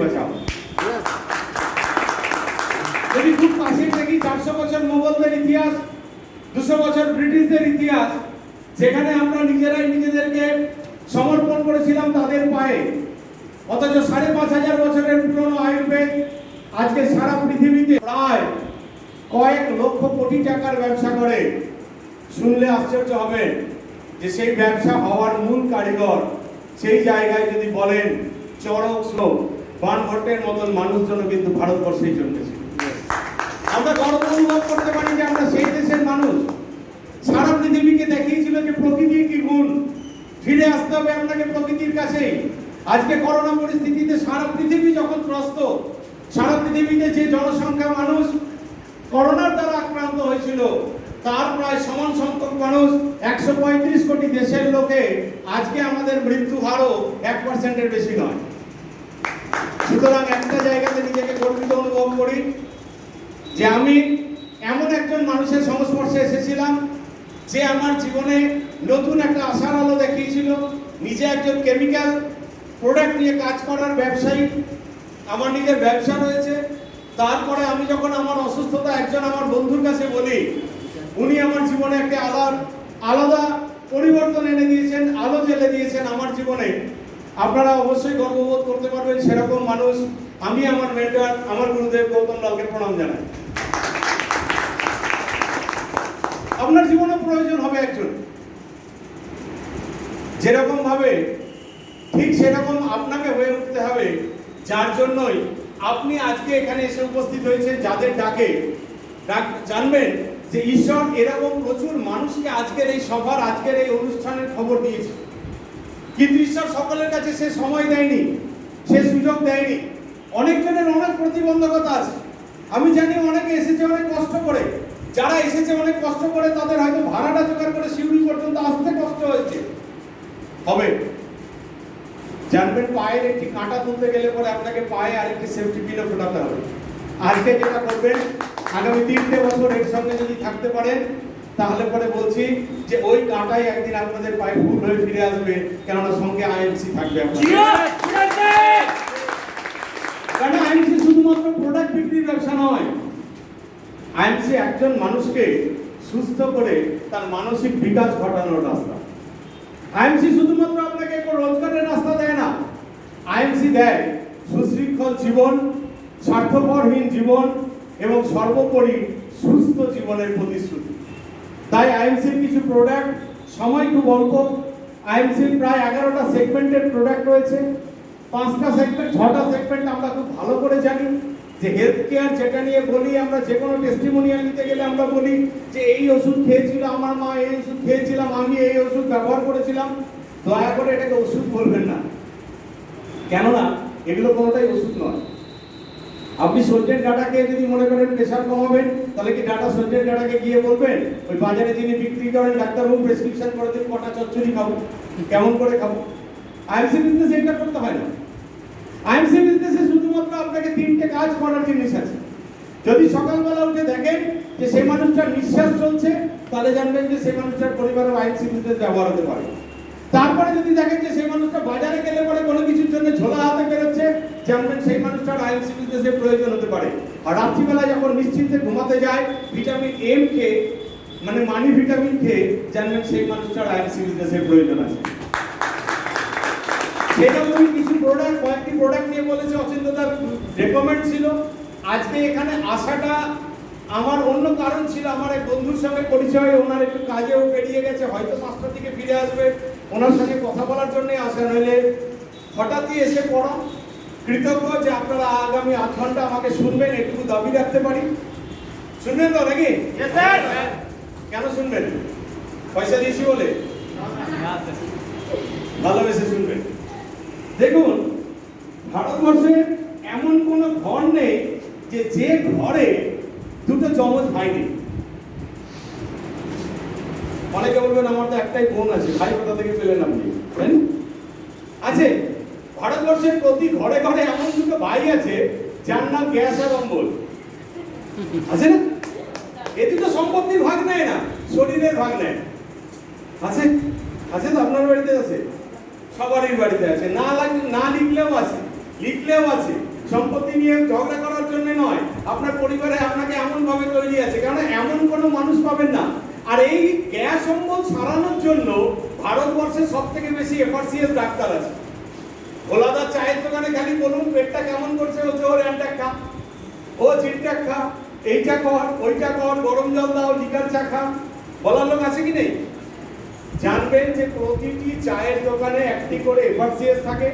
बचाओ। যদি খুব পাশে দেখি 400 বছর মোগলদের ইতিহাস, 200 বছর ব্রিটিশদের ইতিহাস, যেখানে আমরা নিজেরাই নিজেদেরকে সমর্পণ করেছিলাম তাদের পায়ে, অথচ 5,500 বছরের পুরনো আয়ুর্বেদ আজকে সারা পৃথিবীতে প্রায় কয়েক লক্ষ কোটি টাকার ব্যবসা করে। শুনলে আশ্চর্য হবেন যে সেই ব্যবসা হওয়ার মূল কারিগর সেই জায়গায় যদি বলেন চড়ক শ্লোক বানভট্টের মতন মানুষজন কিন্তু ভারতবর্ষেই জন্মেছে। আমরা গর্ব অনুভব করতে পারি যে আমরা সেই দেশের মানুষ। সারা পৃথিবীকে দেখিয়েছিল যে প্রকৃতির কি গুণ, ফিরে আসতে হবে আপনাকে প্রকৃতির কাছেই। আজকে করোনা পরিস্থিতিতে সারা পৃথিবী যখন ত্রস্ত, সারা পৃথিবীতে যে জনসংখ্যা মানুষ করোনার দ্বারা আক্রান্ত হয়েছিল তার প্রায় সমান সংখ্যক মানুষ 135 কোটি দেশের লোকে আজকে আমাদের মৃত্যু হারও 1%-এর বেশি নয়। সুতরাং একটা জায়গাতে নিজেকে গর্বিত অনুভব করি যে আমি এমন একজন মানুষের সংস্পর্শে এসেছিলাম যে আমার জীবনে নতুন একটা আশার আলো দেখিয়েছিল। নিজে একজন কেমিক্যাল প্রোডাক্ট নিয়ে কাজ করার ব্যবসায়ী, আমার নিজের ব্যবসা রয়েছে। তারপরে আমি যখন আমার অসুস্থতা একজন আমার বন্ধুর কাছে বলি, উনি আমার জীবনে একটা আলাদা পরিবর্তন এনে দিয়েছেন, আলো জ্বেলে দিয়েছেন আমার জীবনে। আপনারা অবশ্যই গর্ববোধ করতে পারবেন সেরকম মানুষ। আমি আমার মেন্টর, আমার গুরুদেব গৌতম লালকে প্রণাম জানাই। আপনার জীবনে প্রয়োজন হবে একজন, যেরকম ভাবে ঠিক সেরকম আপনাকে হয়ে উঠতে হবে, যার জন্যই আপনি আজকে এখানে এসে উপস্থিত হয়েছেন। যাদের ডাকে জানবেন যে ঈশ্বর এরকম প্রচুর মানুষকে আজকের এই সভার, আজকের এই অনুষ্ঠানের খবর দিয়েছে, কিন্তু ঈশ্বর সকলের কাছে সে সময় দেয়নি, সে সুযোগ দেয়নি। অনেকজনের অনেক প্রতিবন্ধকতা আছে। আমি জানি অনেকে এসেছে অনেক কষ্ট করে। যারা এসেছে অনেক কষ্ট করে তাদের হয়তো ভাড়াটা জোগাড় করে শিউরি পর্যন্ত আসতে কষ্ট হয়েছে হবে। জানবেন পায়ের একটি কাঁটা তুলতে গেলে পরে আপনাকে পায়ে আরেকটি সেফটি পিনও ফোটাতে হবে। আজকে যেটা করবেন, আগামী 3টে বছর এর সঙ্গে যদি থাকতে পারেন তাহলে পরে বলছি যে ওই কাঁটাই একদিন আপনাদের পায়ে ভুল হয়ে ফিরে আসবে, কেননা সঙ্গে আইএমসি থাকবে। কারণ আইএমসি শুধুমাত্র প্রোডাক্ট বিক্রির ব্যবসা নয়, আইএমসি একজন মানুষকে সুস্থ করে তার মানসিক বিকাশ ঘটানোর রাস্তা। আইএমসি শুধুমাত্র আপনাকে একটা রোজগারের রাস্তা দেয় না, আইএমসি দেয় সুশৃঙ্খল জীবন, স্বার্থপরহীন জীবন এবং সর্বোপরি সুস্থ জীবনের প্রতিশ্রুতি। তাই আইএমসির কিছু প্রোডাক্ট, সময় খুব অল্প, আইএমসির প্রায় 11টা সেগমেন্টের প্রোডাক্ট রয়েছে। 5টা সেগমেন্ট, 6টা সেগমেন্ট আমরা খুব ভালো করে জানি। যে হেলথ কেয়ার যেটা নিয়ে বলি, আমরা যে কোনো টেস্টিমোনিয়াল নিতে গেলে আমরা বলি যে এই ওষুধ খেয়েছিল আমার মা, এই ওষুধ খেয়েছিলাম আমি, এই ওষুধ ব্যবহার করেছিলাম। দয়া করে এটাকে ওষুধ বলবেন না, কেননা এগুলো কোনোটাই ওষুধ নয়। আপনি সূর্যের ডাটাকে যদি মনে করেন প্রেশার কমাবেন, তাহলে কি ডাটা সূর্যের ডাটাকে গিয়ে বলবেন ওই বাজারে যিনি বিক্রি করেন ডাক্তারবাবু প্রেসক্রিপশন করে দিন কটা চচ্চড়ি খাবো, কেমন করে খাবো? আইএমসি বিজনেসে এটা করতে হয় না। আইএমসি বিজনেসে শুধুমাত্র আপনাকে 3টে কাজ করার জিনিস আছে। যদি সকালবেলা উঠে দেখেন যে সেই মানুষটার নিঃশ্বাস চলছে, তাহলে জানবেন যে সেই মানুষটার পরিবারেও আইএমসি বিজনেস ব্যবহার হতে পারে। তারপরে যদি দেখেন যে সেই মানুষটা বাজারে গেলে পরে কোনো কিছুর জন্য ঝোলা হাতে বেরোচ্ছে, জানবেন সেই মানুষটার আইএমসি বিজনেসের প্রয়োজন হতে পারে। আর রাত্রিবেলা যখন নিশ্চিন্তে ঘুমাতে যায় ভিটামিন এম খেয়ে, মানে মানি ভিটামিন খেয়ে, জানবেন সেই মানুষটার আইএমসি বিজনেসের প্রয়োজন আছে। সেরকমই কিছু প্রোডাক্ট, কয়েকটি প্রোডাক্ট নিয়ে বলেছে অচিন্তদার রেকমেন্ড ছিল। আজকে এখানে আসাটা আমার অন্য কারণ ছিল, আমার এক বন্ধুর সঙ্গে পরিচয়, ওনার একটু কাজেও বেরিয়ে গেছে, হয়তো 5টার দিকে ফিরে আসবে, ওনার সঙ্গে কথা বলার জন্যই আসা। নইলে হঠাৎই এসে পড়া। কৃতজ্ঞ যে আপনারা আগামী 8 ঘন্টা আমাকে শুনবেন, এটুকু দাবি রাখতে পারি। শুনবেন তো নাকি? কেন শুনবেন? পয়সা দিয়েছি বলে? ভালোবেসে শুনবেন। দেখুন, ভারতবর্ষে এমন কোনো ঘর নেই যে ঘরে দুটো যমজ ভাই নেই। অনেকে বলবেন আমার তো একটাই বোন আছে, ভাই কোথা থেকে পেলেন আপনি? আছে। ভারতবর্ষের প্রতি ঘরে ঘরে এমন দুটো ভাই আছে যার নাম গ্যাস আর অম্বল, আছে না? এ দুটো সম্পত্তির ভাগ নেয় না, শরীরের ভাগ নেয়। আছে? আছে তো আপনার বাড়িতে আছে, সবারই বাড়িতে আছে, না লিখলেও আছে। লিখলেও আছে, সম্পত্তি নিয়ে ঝগড়া করার জন্য নয়, আপনার পরিবারে আপনাকে এমন ভাবে তৈরি আছে, কারণ এমন কোনো মানুষ পাবেন না। আর এই গ্যাস অম্বল সারানোর জন্য ভারতবর্ষে সব থেকে বেশি এফআরসিএস ডাক্তার আছে। ভোলাদার চায়ের দোকানে খালি বলুন পেটটা কেমন করছে, ও জোর অ্যান্টাক খা, ও জিনটাক খা, এইটা কর, ওইটা কর, গরম জল দাও, লিকার চা খা, বলার লোক আছে কি নেই? জানবেন যে প্রতিটি চায়ের দোকানে একটি করে এফআরসিএস থাকে,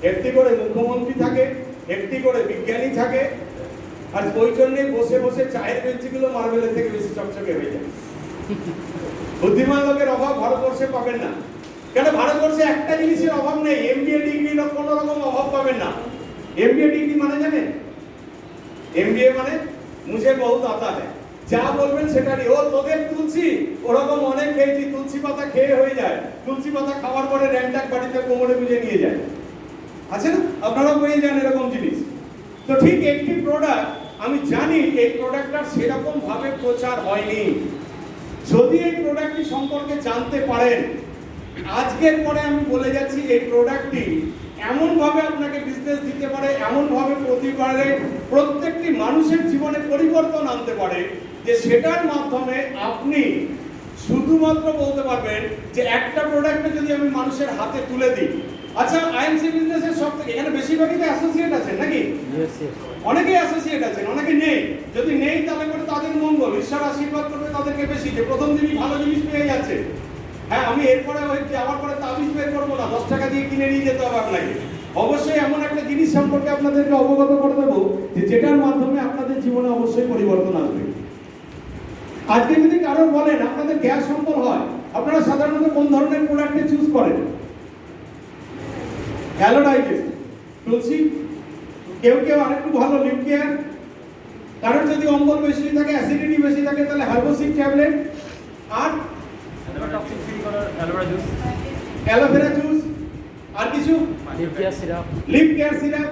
একটি করে মুখ্যমন্ত্রী থাকে, একটি করে বিজ্ঞানী থাকে। আর ওই জন্যে বসে বসে চায়ের বেঞ্চিগুলো মার্বেলের থেকে বেশি চকচকে হয়ে যায়। বুদ্ধিমান লোকের অভাব ভারতবর্ষে পাবেন না, কেন ভারতবর্ষে একটা জিনিসের অভাব নেই, এমবিএ ডিগ্রির কোনো রকম অভাব পাবেন না। এমবিএ ডিগ্রি মানে জানেন? এমবিএ মানে মুঝে বহুত আতা হ্যায়, যা বলবেন সেটারই। ও তোদের তুলসী, ওরকম অনেক খেয়েছি, তুলসী পাতা খেয়ে হয়ে যায়, তুলসী পাতা খাওয়ার পরে র্যান্টাক বাড়িতে কোমরে গুঁজে নিয়ে যায়, আছে না? আপনারাও পেয়ে যান এরকম জিনিস। তো ঠিক একটি প্রোডাক্ট আমি জানি এই প্রোডাক্টটা সেরকম ভাবে প্রচার হয়নি। যদি এই প্রোডাক্টটি সম্পর্কে জানতে পারেন, আজকের পরে আমি বলে যাচ্ছি এই প্রোডাক্টটি এমন ভাবে আপনাকে বিজনেস দিতে পারে, এমন ভাবে প্রতিবারে প্রত্যেকটি মানুষের জীবনে পরিবর্তন আনতে পারে, যে সেটার মাধ্যমে আপনি শুধুমাত্র বলতে পারবেন যে একটা প্রোডাক্টে যদি আমি মানুষের হাতে তুলে দিই। আচ্ছা, আইএমসি বিজনেসের সব থেকে এখানে বেশিরভাগই তো অ্যাসোসিয়েট আছেন নাকি? অনেকেই অ্যাসোসিয়েট আছেন, অনেকে নেই। যদি নেই তাহলে করে তাদের মঙ্গল, ঈশ্বর আশীর্বাদ করবে তাদেরকে বেশি, যে প্রথম দিনই ভালো জিনিস পেয়ে যাচ্ছে। হ্যাঁ, আমি এরপরে ওই যাওয়ার পরে তাবিজ বের করবো না, 10 টাকা দিয়ে কিনে নিয়ে যেতে হবে আপনাকে। অবশ্যই এমন একটা জিনিস সম্পর্কে আপনাদেরকে অবগত করে দেবো যে যেটার মাধ্যমে আপনাদের জীবনে অবশ্যই পরিবর্তন আসবে। আজকে যদি কারোর বলেন আপনাদের গ্যাস অম্বল হয়, আপনারা সাধারণত কোন ধরনের প্রোডাক্টে চুজ করেন? হ্যালোডাইজেস্ট, তুলসী, কেউ কেউ আরেকটু ভালো লিপ কেয়ার, কারণ যদি অম্বল বেশি থাকে, অ্যাসিডিটি বেশি থাকে, তাহলে হার্বোসিক ট্যাবলেট, আর অ্যালোভেরা জুস, আর কিছু লিপ কেয়ার সিরাপ,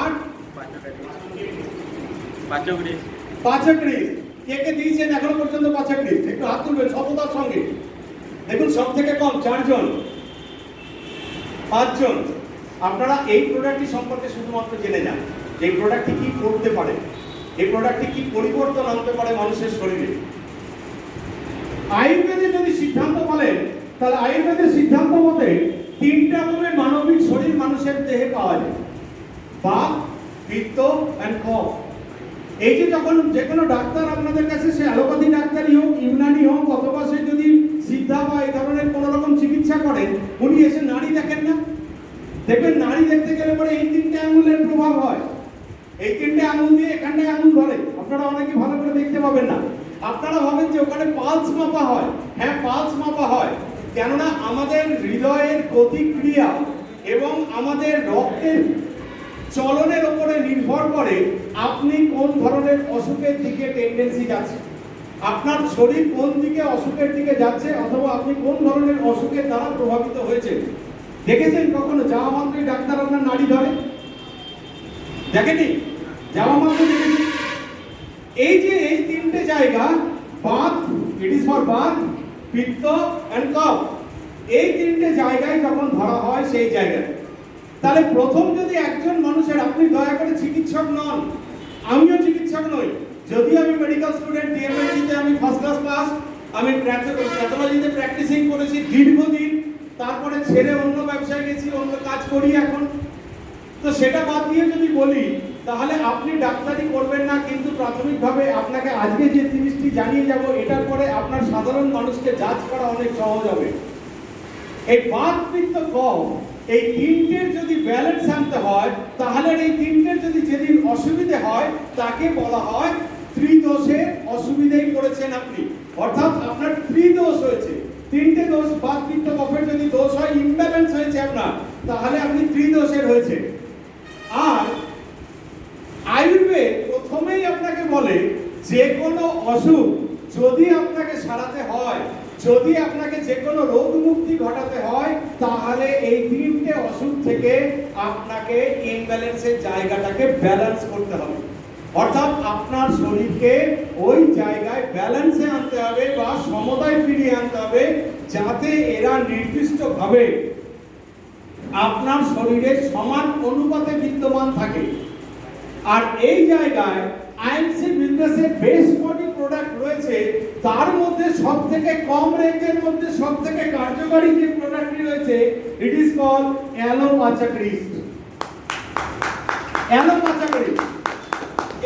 আর পাচকড়ি। কে কে দিয়েছেন এখনো পর্যন্ত পাচকড়ি? একটু হাত তুলবেন সততার সঙ্গে। দেখুন সব থেকে কম 4 জন, 5 জন। আপনারা এই প্রোডাক্টটি সম্পর্কে শুধুমাত্র জেনে যান, এই প্রোডাক্টটি কি করতে পারে, এই প্রোডাক্টটি কি পরিবর্তন আনতে পারে মানুষের শরীরে। আয়ুর্বেদে যদি সিদ্ধান্ত বলেন, তাহলে আয়ুর্বেদের সিদ্ধান্ত মতে 3টা রকমের মানবিক শরীর মানুষের দেহে পাওয়া যায়: বাত, পিত্ত এন্ড কফ। এই যে যখন যে কোনো ডাক্তার আপনাদের কাছে, সে অ্যালোপ্যাথি ডাক্তারই হোক, ইউনানি হোক, অথবা সে যদি সিদ্ধা বা এই ধরনের কোনো রকম চিকিৎসা করেন, উনি এসে নাড়ি দেখেন না? দেখবেন নাড়ি দেখতে গেলে পরে এই 3টে আঙুলের প্রভাব হয়। এই 3টে আঙুল দিয়ে এখানটায় আঙুল ধরে, আপনারা অনেকে ভালো করে দেখতে পাবেন না। আপনারা ভাবেন যে ওখানে পালস মাপা হয়। হ্যাঁ, পালস মাপা হয়, কেননা আমাদের হৃদয়ের প্রতিক্রিয়া এবং আমাদের রক্তের চলনের উপরে নির্ভর করে আপনি কোন ধরনের অসুখের দিকে টেন্ডেন্সি যাচ্ছে, আপনার শরীর কোন দিকে অসুখের দিকে যাচ্ছে, অথবা আপনি কোন ধরনের অসুখের দ্বারা প্রভাবিত হয়েছে। দেখেছেন কখনো যাওয়া মাত্রই ডাক্তার আপনার নাড়ি ধরে? দেখেনি? যাওয়া মাত্র দেখেছি। এই যে এই 3টে জায়গা, Baat, it is for Baat, পিত্ত এন্ড কফ, এই 3টে জায়গায় যখন ধরা হয় সেই জায়গায়, তাহলে প্রথম যদি একজন মানুষের, আপনি দয়া করে চিকিৎসক নন, আমিও চিকিৎসক নই, যদি আমি মেডিকেল স্টুডেন্ট, ডিএমএলটিতে আমি ফার্স্ট ক্লাস পাস, আমি প্যাথোলজিতে প্র্যাকটিসিং করেছি দীর্ঘদিন, তারপরে ছেড়ে অন্য ব্যবসায় গেছি, অন্য কাজ করি এখন। তো সেটা বাদ দিয়ে যদি বলি, তাহলে আপনি ডাক্তারি করবেন না, কিন্তু প্রাথমিকভাবে আপনাকে আজকে যে জিনিসটি জানিয়ে যাব, এটার পরে আপনার সাধারণ মানুষকে জাজ করা অনেক সহজ হবে। এই বাত, পিত্ত, কফ, এই 3টের যদি ব্যালেন্স আনতে হয়, তাহলে এই 3টের যদি যেদিন অসুবিধে হয়, তাকে বলা হয় ত্রিদোষের অসুবিধাই করেছেন আপনি। অর্থাৎ আপনার ত্রিদোষ হয়েছে, 3টে দোষ, বাত, পিত্ত, কফের যদি দোষ হয়, ইমব্যালেন্স হয়েছে আপনার, তাহলে আপনি ত্রিদোষের হয়েছে। আর আয়ুর্বেদ প্রথমেই আপনাকে বলে যে কোনো অসুখ যদি আপনাকে সারাতে হয়, যদি আপনাকে যে কোনো রোগ মুক্তি ঘটাতে হয়, তাহলে এই 3টে অসুখ থেকে আপনাকে ইমব্যালেন্সের জায়গাটাকে ব্যালেন্স করতে হবে। অর্থাৎ আপনার শরীরকে ওই জায়গায় ব্যালেন্সে আনতে হবে বা সমতায় ফিরিয়ে আনতে হবে, যাতে এরা নির্দিষ্টভাবে আপনার শরীরে সমান অনুপাতে বিদ্যমান থাকে। আর এই জায়গায় আইএমসি বিজনেসের বেশ কটি প্রোডাক্ট রয়েছে, তার মধ্যে সবথেকে কম রেঞ্জের মধ্যে সবথেকে কার্যকরী যে প্রোডাক্টটি রয়েছে, ইট ইজ কল অ্যালো পাচাক রিস্ট। অ্যালো পাচাক রিস্ট,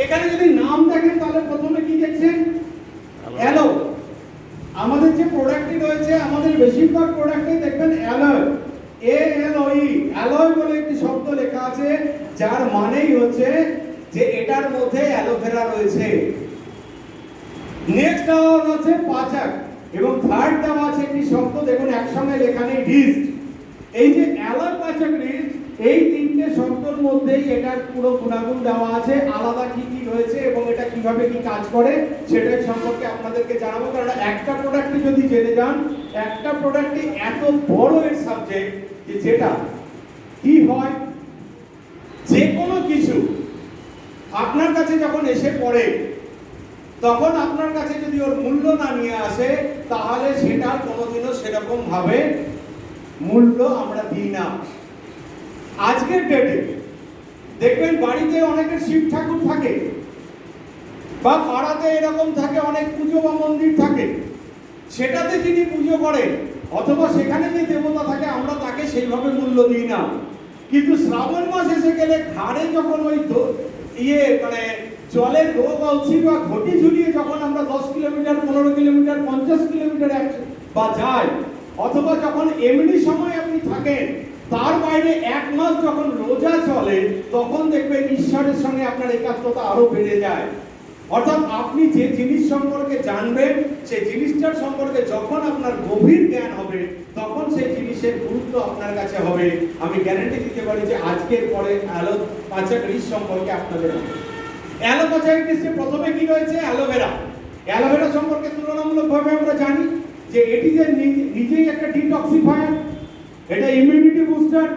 এখানে যদি নাম দেখেন তাহলে প্রথমে কি দেখছেন? অ্যালো। আমাদের যে প্রোডাক্টটি রয়েছে, আমাদের বেশিরভাগ প্রোডাক্টে দেখবেন অ্যালয়, ALOE, অ্যালয় বলে একটি শব্দ লেখা আছে, যার মানেই হচ্ছে যে এটার মধ্যে অ্যালোভেরা রয়েছে। নেক্সট দেওয়া আছে পাচাক, এবং থার্ড দেওয়া আছে একটি শব্দ, দেখুন একসঙ্গে লেখা নেই, রিস্ট। এই যে অ্যালয় পাচাক রিস্ট, এই তিনটে শব্দের মধ্যেই এটার পুরো গুণাগুণ দেওয়া আছে, আলাদা কি কি রয়েছে এবং এটা কিভাবে কি কাজ করে সেটার সম্পর্কে আপনাদেরকে জানাবো। কারণ একটা প্রোডাক্টে যদি জেনে যান, একটা প্রোডাক্টে এত বড় এর সাবজেক্ট যে যেটা কি হয়, যে কোনো কিছু আপনার কাছে যখন এসে পড়ে, তখন আপনার কাছে যদি ওর মূল্য না নিয়ে আসে, তাহলে সেটার কোনোদিনও সেরকম ভাবে মূল্য আমরা দিই না। আজকের ডেটে দেখবেন বাড়িতে অনেকের শিব ঠাকুর থাকে, বা পাড়াতে এরকম থাকে অনেক পুজো বা মন্দির থাকে, সেটাতে যিনি পুজো করেন অথবা সেখানে যে দেবতা থাকে, আমরা তাকে সেইভাবে মূল্য দিই না। কিন্তু শ্রাবণ মাস এসে গেলে ঘাড়ে যখন ওই মানে জলের গলসি বা ঘটি ঝুলিয়ে যখন আমরা 10 কিলোমিটার, 15 কিলোমিটার, 50 কিলোমিটার বা যাই, অথবা যখন এমনি সময় আপনি থাকেন, তার বাইরে এক মাস যখন রোজা চলে, তখন দেখবেন ঈশ্বরের সঙ্গে আপনার একাত্মতা আরো বেড়ে যায়। অর্থাৎ আপনি যে জিনিস সম্পর্কে জানবেন, সেই জিনিসটার সম্পর্কে যখন আপনার গভীর জ্ঞান হবে, তখন সেই জিনিসের গুরুত্ব আপনার কাছে হবে। আমি গ্যারান্টি দিতে পারি যে আজকের পরে অ্যালো পাচাক রিস্ট সম্পর্কে আপনাদের অ্যালো পাচাক রিস্টে প্রথমে কি রয়েছে? অ্যালোভেরা। অ্যালোভেরা সম্পর্কে তুলনামূলকভাবে আমরা জানি যে এটি যে নিজেই একটা ডিটক্সিফায়ার, এটা ইমিউনিটি বুস্টার,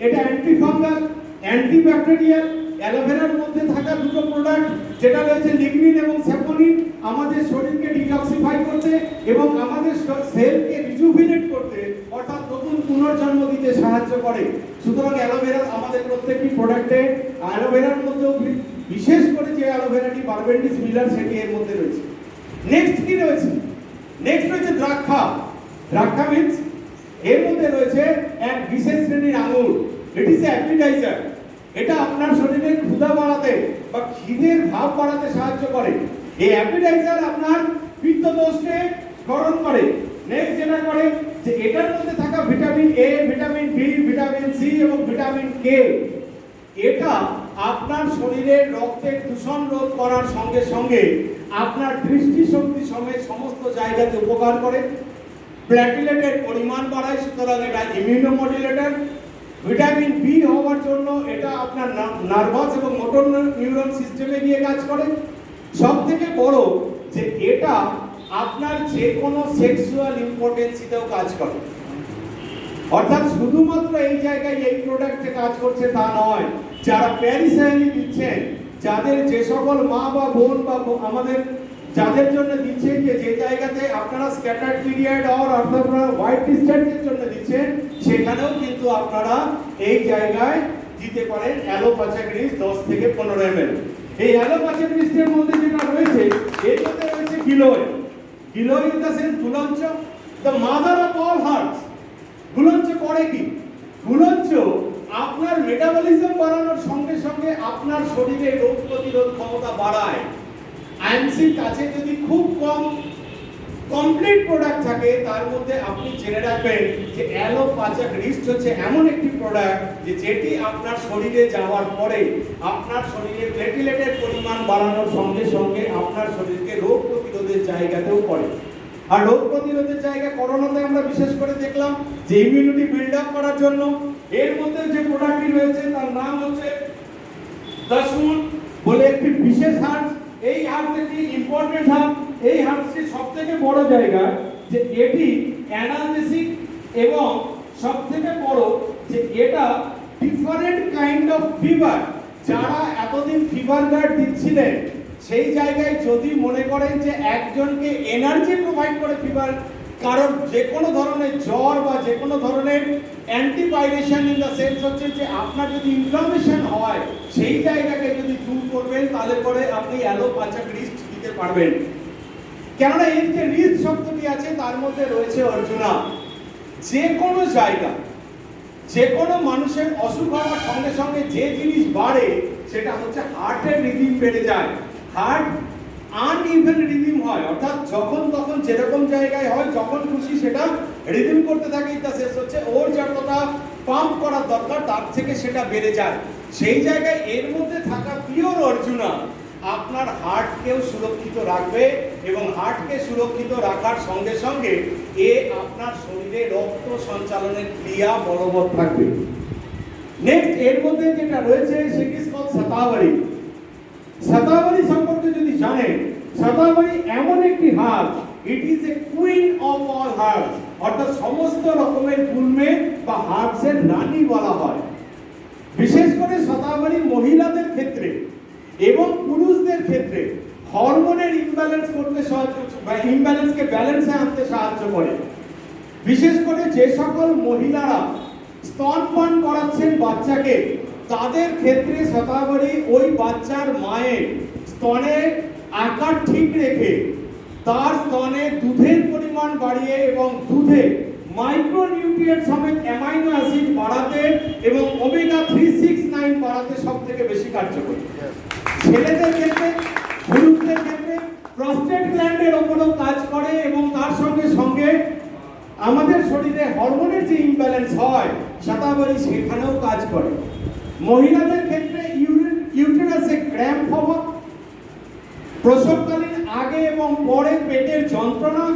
এটা অ্যান্টি ফাঙ্গাল, অ্যান্টিব্যাকটেরিয়াল। অ্যালোভেরার মধ্যে থাকা দুটো প্রোডাক্ট, যেটা রয়েছে লিগনিন এবং স্যাপোনিন, আমাদের শরীরকে ডিটক্সিফাই করতে এবং আমাদের সেলকে রিজুভিনেট করতে, অর্থাৎ নতুন পুনর্জন্ম দিতে সাহায্য করে। সুতরাং অ্যালোভেরা আমাদের প্রত্যেকটি প্রোডাক্টে, অ্যালোভেরার মধ্যেও বিশেষ করে যে অ্যালোভেরাটি বারবেন্ডিস মিলার, সেটি এর মধ্যে রয়েছে। নেক্সট কি রয়েছে? নেক্সট রয়েছে দ্রাক্ষা। দ্রাক্ষা মিন্স এর মধ্যে রয়েছে এক বিশেষ শ্রেণীর আঙুর, ইট ইজ অ্যাপিটাইজার। এটা আপনার শরীরের ক্ষুধা বাড়াতে বা খিদের ভাব বাড়াতে সাহায্য করে। এই অ্যাপিটাইজার আপনার পিত্তদোষকে স্মরণ করে। নেক্সট যেটা করে যে এটার মধ্যে থাকা vitamin A, vitamin B, vitamin C এবং ভিটামিন কে, এটা আপনার শরীরের রক্তের দূষণ রোধ করার সঙ্গে সঙ্গে আপনার দৃষ্টিশক্তি সমেত সমস্ত জায়গাতে উপকার করে। প্ল্যাটিলেটের পরিমাণ বাড়ায়, সুতরাং এটা ইমিউনোমডুলেটর। ভিটামিন বি হওয়ার জন্য এটা আপনার নার্ভাস এবং মোটর নিউরন সিস্টেমে গিয়ে কাজ করে। সব থেকে বড় যে এটা আপনার যে কোনো সেক্সুয়াল ইম্পর্টেন্সিতেও কাজ করে। অর্থাৎ শুধুমাত্র এই জায়গায় এই প্রোডাক্টে কাজ করছে তা নয়, যারা প্যারিসাইনি দিচ্ছেন, যাদের যে সকল মা বা বোন বা আমাদের যাদের জন্য দিচ্ছেন যে জায়গাতে আপনারা স্ক্যাটার্ড পিরিয়ড অর্থাৎ আপনারা হোয়াইট ডিসচার্জের জন্য দিচ্ছেন, সেখানেও কিন্তু আপনারা এই জায়গায় দিতে পারেন অ্যালো পাচাক রিস্ট 10 থেকে 15 ml। এই অ্যালো পাচাক রিস্টের মধ্যে যেটা রয়েছে, এর মধ্যে রয়েছে গিলোয়। গিলোয় ইন দ্য সেন্স গুলঞ্চ, the mother of all herbs. গুলঞ্চ করে কি? গুলঞ্চ আপনার মেটাবলিজম বাড়ানোর সঙ্গে সঙ্গে আপনার শরীরে রোগ প্রতিরোধ ক্ষমতা বাড়ায়। আইএমসির কাছে যদি খুব কম কমপ্লিট প্রোডাক্ট থাকে, তার মধ্যে আপনি জেনে রাখবেন যে অ্যালো পাচাক রিস্ট হচ্ছে এমন একটি প্রোডাক্ট যে যেটি আপনার শরীরে যাওয়ার পরে আপনার শরীরে প্লেটলেটের পরিমাণ বাড়ানোর সঙ্গে সঙ্গে আপনার শরীরকে রোগ প্রতিরোধের জায়গাতেও করে। আর রোগ প্রতিরোধের জায়গা করোনাতে আমরা বিশেষ করে দেখলাম যে ইমিউনিটি বিল্ড আপ করার জন্য এর মধ্যে যে প্রোডাক্টটি রয়েছে তার নাম হচ্ছে দাসুন বলে একটি বিশেষ হার্ব। এই হার্বস একটি ইম্পর্টেন্ট হার্ব। এই হার্বসটি সবথেকে বড় জায়গা যে এটি অ্যানালজেসিক এবং সবথেকে বড় যে এটা ডিফারেন্ট কাইন্ড অফ ফিভার। যারা এতদিন ফিভার গার্ড দিচ্ছিলেন, সেই জায়গায় যদি মনে করেন যে একজনকে এনার্জি প্রোভাইড করে ফিভার কারণ যে কোনো ধরনের জ্বর বা যে কোনো ধরনের অ্যান্টিপাইরেশন ইন দ্য সেন্স হচ্ছে যে আপনার যদি ইনফ্লামেশন হয় সেই জায়গাকে যদি দূর করবেন তাহলে পরে আপনি অ্যালোপ্যাথিক রিস্ট দিতে পারবেন। কেননা এর যে রিস্ট শব্দটি আছে তার মধ্যে রয়েছে অর্জুনা। যে কোনো জায়গা, যে কোনো মানুষের অসুখ হওয়ার সঙ্গে সঙ্গে যে জিনিস বাড়ে সেটা হচ্ছে হার্টের রিদিম বেড়ে যায়। হার্ট আনইভেন রিদিম হয়, অর্থাৎ যখন তখন যেরকম জায়গায় হয় যখন খুশি সেটা রিদিম করতে থাকে। তা শেষ হচ্ছে ওর যতটা পাম্প করার দরকার তার থেকে সেটা বেড়ে যায়। সেই জায়গায় এর মধ্যে থাকা পিওর অর্জুনা আপনার হার্টকেও সুরক্ষিত রাখবে এবং হার্টকে সুরক্ষিত রাখার সঙ্গে সঙ্গে এ আপনার শরীরে রক্ত সঞ্চালনের ক্রিয়া বলবৎ থাকবে। নেক্সট এর মধ্যে যেটা রয়েছে সেটি হল শতাবরী। শতাবরী সম্পর্কে যদি জানেন, শতাবরী এমন একটি herb, it is a queen of all herbs, অর্থাৎ সমস্ত রকমের গুল্মে বা হার্বসের রানী বলা হয়। বিশেষ করে শতাবরী মহিলাদের ক্ষেত্রে এবং পুরুষদের ক্ষেত্রে হরমোনের ইমব্যালেন্স করতে সাহায্য বা ইমব্যালেন্সকে ব্যালেন্সে আনতে সাহায্য করে। বিশেষ করে যে সকল মহিলারা স্তনপান করাচ্ছেন বাচ্চাকে তাদের ক্ষেত্রে শতাবরী ওই বাচ্চার মায়ের স্তনের আকার ঠিক রেখে তার স্তনে দুধের পরিমাণ বাড়িয়ে এবং দুধে মাইক্রোনিউট্রিয়েন্ট সমেত অ্যামাইনো অ্যাসিড বাড়াতে এবং ওমেগা 369 বাড়াতে সবথেকে বেশি কার্যকরী। ছেলেদের ক্ষেত্রে, পুরুষদের ক্ষেত্রে প্রস্টেট গ্ল্যান্ডের উপরেও কাজ করে এবং তার সঙ্গে সঙ্গে আমাদের শরীরে হরমোনের যে ইমব্যালেন্স হয় শতাবরী সেখানেও কাজ করে। মহিলাদের ক্ষেত্রে ইউটেরাসে ক্র্যাম্প হওয়া, প্রসবকালীন আগে এবং পরে পেটের যন্ত্রণা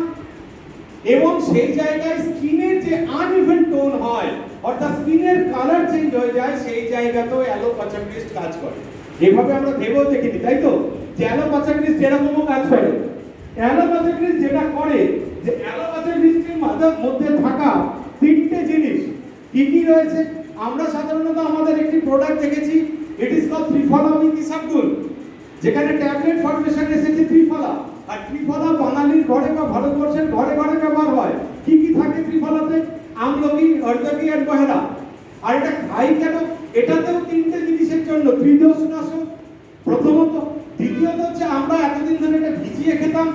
এবং সেই জায়গায় স্কিনের যে আনইভেন টোন হয় অর্থাৎ স্কিনের কালার চেঞ্জ হয়ে যায় সেই জায়গাতেও অ্যালোপ্যাথিক রিস্ট কাজ করে। এভাবে আমরা ভেবেও দেখিনি, তাই তো, যে অ্যালোপ্যাথিক রিস্ট যেরকমও কাজ করে। অ্যালোপ্যাথিক রিস্ট যেটা করে যে অ্যালোপ্যাথিক রিস্টের মধ্যে থাকা তিনটে জিনিস কি কি রয়েছে আমরা সাধারণত আমাদের একটি প্রোডাক্ট দেখেছি, it is called Triphala with Isabgol, যেখানে ট্যাবলেট ফর্মেশন এসেছে ত্রিফলা। আর ত্রিফলা বাঙালির ঘরে বা ভারতবর্ষের ঘরে ঘরে ব্যবহার হয়। কি কি থাকে ত্রিফলাতে? আমলকি, অর্ধকি আর বহেরা। আর এটা খাই কেন? এটাতেও তিনটে জিনিসের জন্য, ত্রিদোষনাশক প্রথমত, দ্বিতীয়ত হচ্ছে আমরা এতদিন ধরে এটা ভিজিয়ে খেতাম,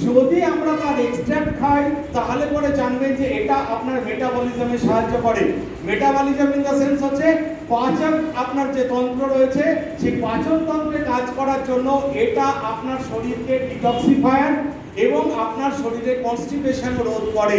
যদি আমরা তার এক্সট্রাক্ট খাই তাহলে পরে জানবেন যে এটা আপনার মেটাবলিজমে সাহায্য করে। মেটাবলিজম ইন দ্য সেন্স হচ্ছে পাচন, আপনার যে তন্ত্র রয়েছে সেই পাচন তন্ত্রে কাজ করার জন্য এটা আপনার শরীরকে ডিটক্সিফায়ার এবং আপনার শরীরে কনস্টিপেশন রোধ করে।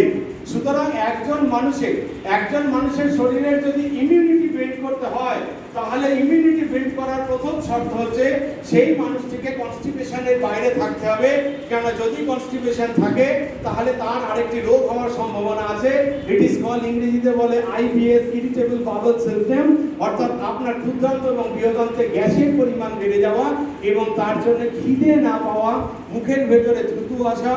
সুতরাং একজন মানুষের শরীরের যদি ইমিউনিটি বিল্ড করতে হয় তাহলে ইমিউনিটি বিল্ড করার প্রথম শর্ত হচ্ছে সেই মানুষটিকে কনস্টিপেশনের বাইরে থাকতে হবে। কেন যদি কনস্টিপেশন থাকে তাহলে তার আরেকটি রোগ হওয়ার সম্ভাবনা আছে, ইট ইজ কল্ড, ইংরেজিতে বলে আইবিএস, ইরিটেবল বাউল সিস্টেম, অর্থাৎ আপনার ক্ষুদ্রান্ত এবং বৃহদান্তে গ্যাসের পরিমাণ বেড়ে যাওয়া এবং তার জন্য খিদে না পাওয়া, মুখের ভেতরে থুতু আসা,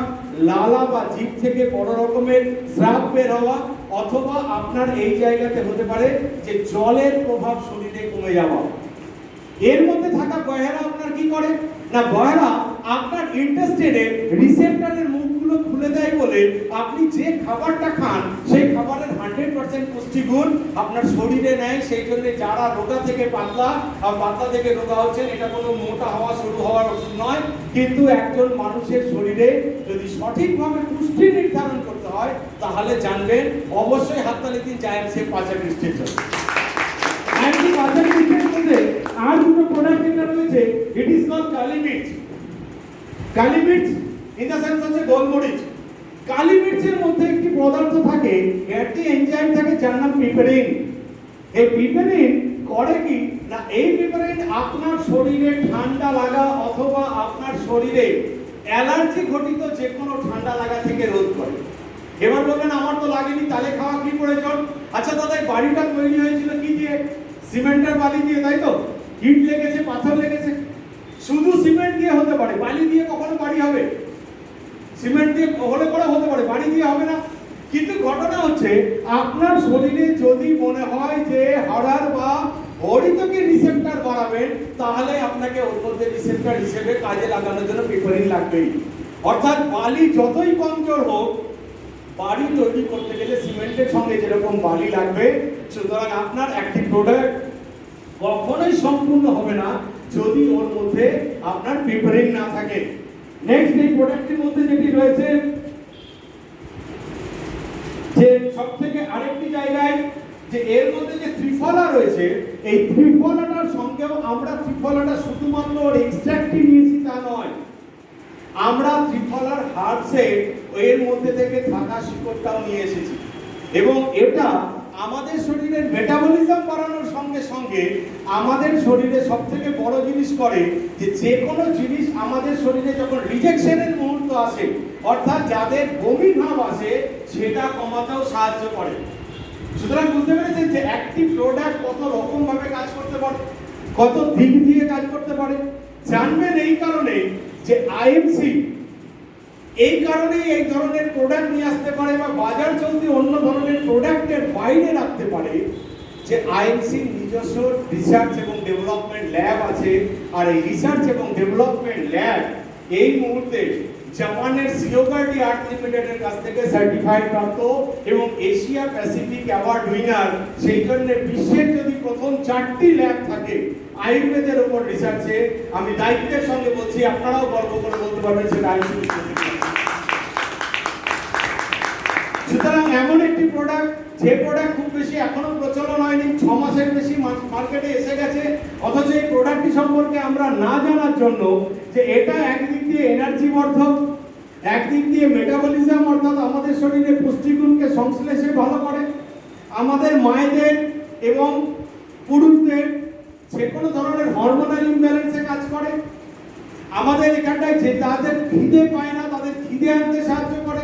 লালা বা জিভ থেকে বড় রকমের স্রাব বের হওয়া, অথবা আপনার এই জায়গাতে হতে পারে যে জলের প্রভাব শরীরে কমে যাওয়া। এর মধ্যে থাকা গহেরা আপনার কি করে না, গহেরা আপনার ইন্টেস্টাইনে রিসেপ্টরের মুখগুলো খুলে দেয় বলে আপনি যে খাবারটা খান সেই খাবারের 100% পুষ্টিগুণ আপনার শরীরে নেয়। সেই জন্য যারা রোগা থেকে পাতলা আর পাতলা থেকে রোগা হচ্ছেন এটা কোনো মোটা হওয়া শুরু হওয়ার ওষুধ নয়, কিন্তু একজন মানুষের শরীরে যদি সঠিকভাবে পুষ্টি নির্ধারণ করতে হয় তাহলে জানবেন অবশ্যই হাততালি দিন জায়ান্টসের পাঁচের রিস্টের জন্য। আর দুটো প্রোডাক্ট যেটা রয়েছে ইট ইজ কল্ড কালি মির্চ। কালি মির্চ ইন দ্য সেন্স হচ্ছে গোলমরিচ। কালি মির্চের মধ্যে একটি পদার্থ থাকে, একটি এনজাইম থাকে যার নাম পিপারিন। এই পিপারিন করে কি না, এই পিপারিন আপনার শরীরে ঠান্ডা লাগা অথবা আপনার শরীরে অ্যালার্জি ঘটিত যে কোনো ঠান্ডা লাগা থেকে রোধ করে। এবার বলবেন আমার তো লাগেনি, তাহলে খাওয়া কি প্রয়োজন? আচ্ছা দাদা, এই বাড়িটা তৈরি হয়েছিল কি দিয়ে? সিমেন্টের বালি দিয়ে, তাই তো? ইট লেগেছে, পাথর লেগেছে। শুধু সিমেন্ট দিয়ে হতে পারে, বালি দিয়ে কখনো বাড়ি হবে? সিমেন্ট দিয়ে হলে পরে হতে পারে, বাড়ি দিয়ে হবে না। কিন্তু ঘটনা হচ্ছে আপনার শরীরে যদি মনে হয় যে হাড়ার বা হরিতকে রিসেপ্টর বাড়াবেন তাহলে আপনাকে ওর মধ্যে রিসেপ্টর হিসেবে কাজে লাগানোর জন্য পিপারিন লাগবেই। অর্থাৎ বালি যতই কমজোর হোক বাড়ি তৈরি করতে গেলে সিমেন্টের সঙ্গে যেরকম বালি লাগবে, সুতরাং আপনার একটি প্রোডাক্ট কখনোই সম্পূর্ণ হবে না যদি ওর মধ্যে আপনার পেপারিং না থাকে। নেক্সট এই প্রোডাক্টের মধ্যে যেটি রয়েছে, যে সবথেকে আরেকটি জায়গায় যে এর মধ্যে যে ত্রিফলা রয়েছে, এই ত্রিফলাটার সঙ্গেও আমরা ত্রিফলাটা শুধুমাত্র ওর এক্সট্রাক্টই নিয়েছি তা নয়, আমরা ত্রিফলার হার্বসে এর মধ্যে থেকে থাকা শিকড়টাও নিয়ে এসেছি। এবং এটা আমাদের শরীরের মেটাবলিজম বাড়ানোর সঙ্গে সঙ্গে আমাদের শরীরে সবথেকে বড় জিনিস করে যে কোনো জিনিস আমাদের শরীরে যখন রিজেকশনের মুহূর্ত আসে, অর্থাৎ যাদের বমি ভাব আসে, সেটা কমাতেও সাহায্য করে। সুতরাং বুঝতে পেরেছেন যে একটি প্রোডাক্ট কত রকম ভাবে কাজ করতে পারে, কত দিক দিয়ে কাজ করতে পারে। জানবেন এই কারণে যে আইএমসি এই কারণেই এই ধরনের প্রোডাক্ট নিয়ে আসতে পারে বা বাজার চলতি অন্য ধরনের প্রোডাক্টের বাইরে রাখতে পারে, যে আইএমসি নিজস্ব রিসার্চ এবং ডেভেলপমেন্ট ল্যাব আছে। আর এই রিসার্চ এবং ডেভেলপমেন্ট ল্যাব এই মুহূর্তে জাপানের সিওগার্ডি আর্ট লিমিটেডের কাছ থেকে সার্টিফাইড প্রাপ্ত এবং এশিয়া প্যাসিফিক অ্যাওয়ার্ড উইনার। সেই জন্য বিশ্বের যদি প্রথম 4টি ল্যাব থাকে আয়ুর্বেদের উপর রিসার্চে, আমি দায়িত্বের সঙ্গে বলছি, আপনারাও গর্ব করে বলতে পারবেন সেটা আয়ুর্বেদ। সুতরাং এমন একটি প্রোডাক্ট, যে প্রোডাক্ট খুব বেশি এখনো প্রচলন হয়নি, 6 মাসের বেশি মার্কেটে এসে গেছে, অথচ এই প্রোডাক্টটি সম্পর্কে আমরা না জানার জন্য যে এটা একদিক দিয়ে এনার্জি বর্ধক, একদিক দিয়ে মেটাবলিজম অর্থাৎ আমাদের শরীরে পুষ্টিগুণকে সংশ্লেষে ভালো করে, আমাদের মায়েদের এবং পুরুষদের যে কোনো ধরনের হরমোনাল ইমব্যালেন্সে কাজ করে, আমাদের এখানটায় যে তাদের খিদে পায় না তাদের খিদে আনতে সাহায্য করে,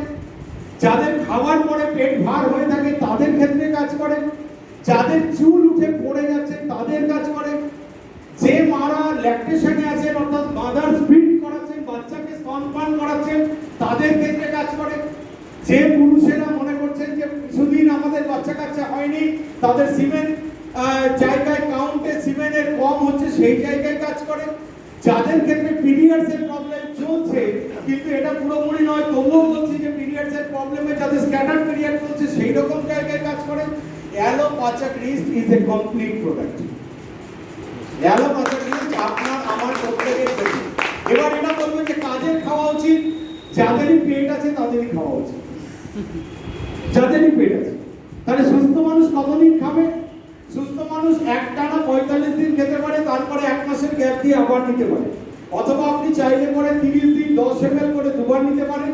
যাদের খাওয়ার পরে পেট ভার হয়ে থাকে তাদের ক্ষেত্রে কাজ করে, যাদের চুল উঠে পড়ে যাচ্ছে তাদের কাজ করে, যে মারা ল্যাকটেশনে আছেন অর্থাৎ মাদার্স ফিড করাচ্ছেন, বাচ্চাকে স্তনপান করাচ্ছেন তাদের ক্ষেত্রে কাজ করে, যে পুরুষেরা মনে করছেন যে কিছুদিন আমাদের বাচ্চা কাচ্চা হয়নি, তাদের সিমেন জায়গায় কাউন্টে সিমেনের কম হচ্ছে সেই জায়গায় কাজ করে, যাদের ক্ষেত্রে পিরিয়ডসের প্রবলেম চলছে কিন্তু এটা পুরোপুরি নয় তবুও বলছি যে পিরিয়ডসের প্রবলেমে যাদের স্ক্যাটার পিরিয়ড চলছে সেই রকম জায়গায় কাজ করে। Allopathic wrist is a complete product. Allopathic wrist আপনার আমার প্রত্যেকের জন্য। এবার এটা বলবেন যে কাজের খাওয়া উচিত, যাদেরই পেট আছে তাদেরই খাওয়া উচিত, যাদেরই পেট আছে। তাহলে সুস্থ মানুষ কতদিন খাবে? সুস্থ মানুষ একটানা 45 দিন খেতে পারে, তারপরে 1 মাসের গ্যাপ দিয়ে আবার নিতে পারে, অথবা আপনি চাইলে পরে 30 দিন 10 ml করে দুবার নিতে পারেন।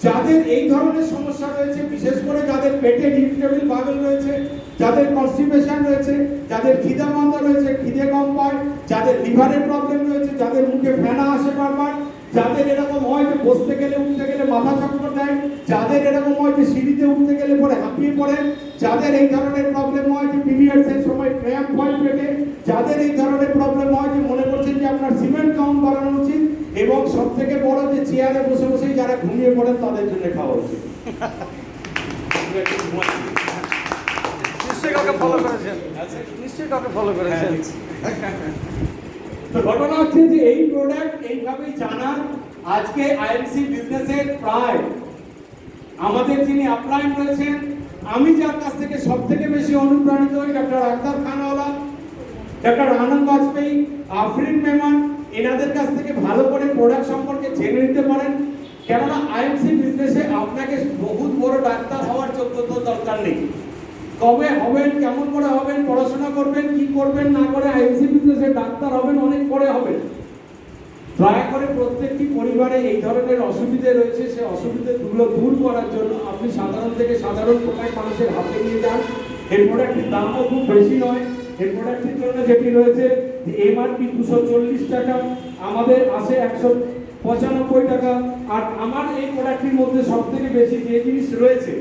যাদের এই ধরনের সমস্যা রয়েছে, বিশেষ করে যাদের পেটে ইরিটেবল বাউল রয়েছে, যাদের কনস্টিপেশন রয়েছে, যাদের খিদে মন্দা রয়েছে, খিদে কম পায়, যাদের লিভারের প্রবলেম রয়েছে, যাদের মুখে ফেনা আসে বারবার, যাদের এরকম হয় যে বসতে গেলে উঠতে গেলে মাথা চক্কর দেয়, যাদের এরকম হয় যে সিঁড়িতে উঠতে গেলে পরে হাঁপিয়ে পড়ে, যাদের এই ধরনের প্রবলেম হয় যে পিরিয়ডসের সময় ক্র্যাম্প হয় পেটে, যাদের এই ধরনের প্রবলেম হয় যে মনে করছেন যে আপনার সিমেন্ট কাউন্ট বাড়ানো উচিত, এবং সবথেকে বড় যে চেয়ারে বসে বসেই যারা ঘুমিয়ে পড়েন তাদের জন্য খাওয়া উচিত। নিশ্চয়ই কাউকে ফলো করেছেন, নিশ্চয়ই কাউকে ফলো করেছেন। তো ঘটনা হচ্ছে যে এই প্রোডাক্ট এইভাবেই জানার আজকে আইএমসি বিজনেসের প্রায় আমাদের যিনি আপলাইন রয়েছেন, আমি যার কাছ থেকে সবথেকে বেশি অনুপ্রাণিত হই, ডক্টর আখতার খানওয়ালা, ডক্টর আনন্দ বাজপেয়ী, আফরিন মেমান, এনাদের কাছ থেকে ভালো করে প্রোডাক্ট সম্পর্কে জেনে নিতে পারেন। কেননা আইএমসি বিজনেসে আপনাকে বহুত বড় ডাক্তার হওয়ার যোগ্যতা দরকার নেই। কবে হবেন, কেমন করে হবেন, পড়াশোনা করবেন, কি করবেন না করে আইএমসি বিজনেসে ডাক্তার হবেন অনেক পরে হবেন। দয়া করে প্রত্যেকটি পরিবারে এই ধরনের অসুবিধে রয়েছে, সেই অসুবিধাগুলো দূর করার জন্য আপনি সাধারণ থেকে সাধারণ প্রোডাক্ট মানুষের হাতে নিয়ে যান। এই প্রোডাক্টের দামও খুব বেশি নয়। এই প্রোডাক্টের জন্য যেটি রয়েছে এমআরপি 240 টাকা, আমাদের আসে 195 টাকা। আর আমার এই প্রোডাক্টের মধ্যে সব থেকে বেশি যে জিনিস রয়েছে